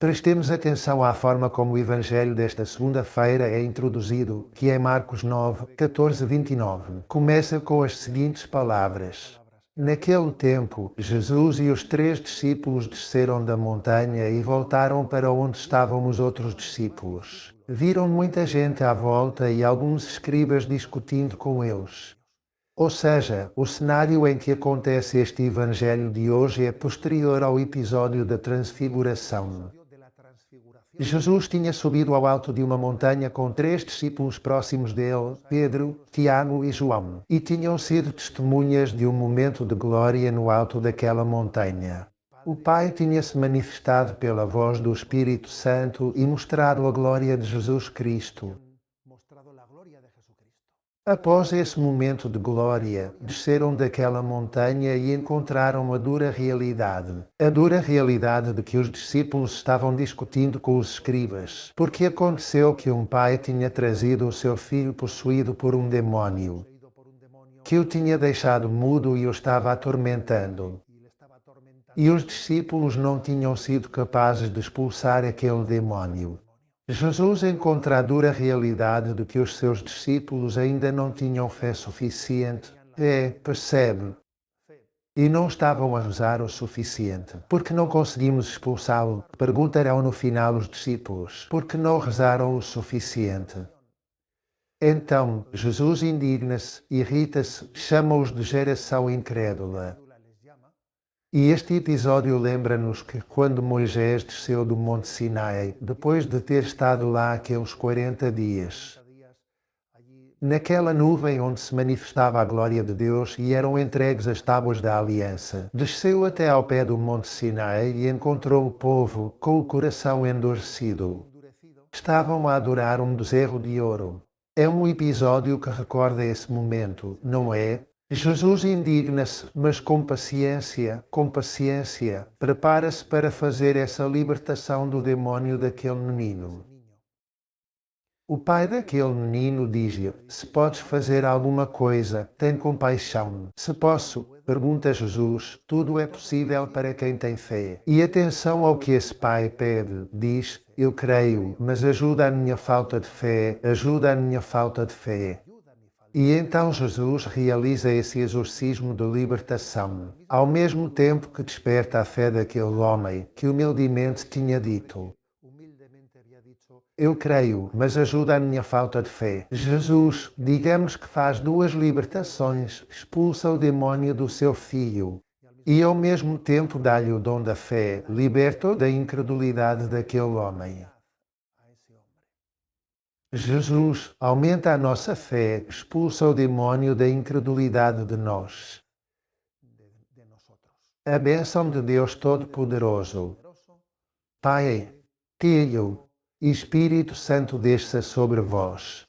Prestemos atenção à forma como o Evangelho desta segunda-feira é introduzido, que é Marcos 9, 14-29. Começa com as seguintes palavras. Naquele tempo, Jesus e os 3 discípulos desceram da montanha e voltaram para onde estavam os outros discípulos. Viram muita gente à volta e alguns escribas discutindo com eles. Ou seja, o cenário em que acontece este evangelho de hoje é posterior ao episódio da Transfiguração. Jesus tinha subido ao alto de uma montanha com 3 discípulos próximos dele, Pedro, Tiago e João, e tinham sido testemunhas de um momento de glória no alto daquela montanha. O Pai tinha-se manifestado pela voz do Espírito Santo e mostrado a glória de Jesus Cristo. Após esse momento de glória, desceram daquela montanha e encontraram a dura realidade de que os discípulos estavam discutindo com os escribas, porque aconteceu que um pai tinha trazido o seu filho possuído por um demónio, que o tinha deixado mudo e o estava atormentando. E os discípulos não tinham sido capazes de expulsar aquele demónio. Jesus encontra a dura realidade de que os seus discípulos ainda não tinham fé suficiente. Percebe? E não estavam a rezar o suficiente. Por que não conseguimos expulsá-lo? Perguntarão no final os discípulos. Porque não rezaram o suficiente? Então, Jesus indigna-se, irrita-se, chama-os de geração incrédula. E este episódio lembra-nos que quando Moisés desceu do Monte Sinai, depois de ter estado lá aqueles 40 dias, naquela nuvem onde se manifestava a glória de Deus e eram entregues as tábuas da aliança, desceu até ao pé do Monte Sinai e encontrou o povo com o coração endurecido. Estavam a adorar um bezerro de ouro. É um episódio que recorda esse momento, não é? Jesus indigna-se, mas com paciência, prepara-se para fazer essa libertação do demónio daquele menino. O pai daquele menino diz-lhe, se podes fazer alguma coisa, tem compaixão. Se posso, pergunta Jesus, tudo é possível para quem tem fé. E atenção ao que esse pai pede, diz, eu creio, mas ajuda a minha falta de fé. E então Jesus realiza esse exorcismo de libertação, ao mesmo tempo que desperta a fé daquele homem que humildemente tinha dito, eu creio, mas ajuda a minha falta de fé. Jesus, digamos que faz 2 libertações, expulsa o demónio do seu filho e ao mesmo tempo dá-lhe o dom da fé, liberta-o da incredulidade daquele homem. Jesus aumenta a nossa fé, expulsa o demónio da incredulidade de nós. A bênção de Deus Todo-Poderoso, Pai, Filho e Espírito Santo desça sobre vós.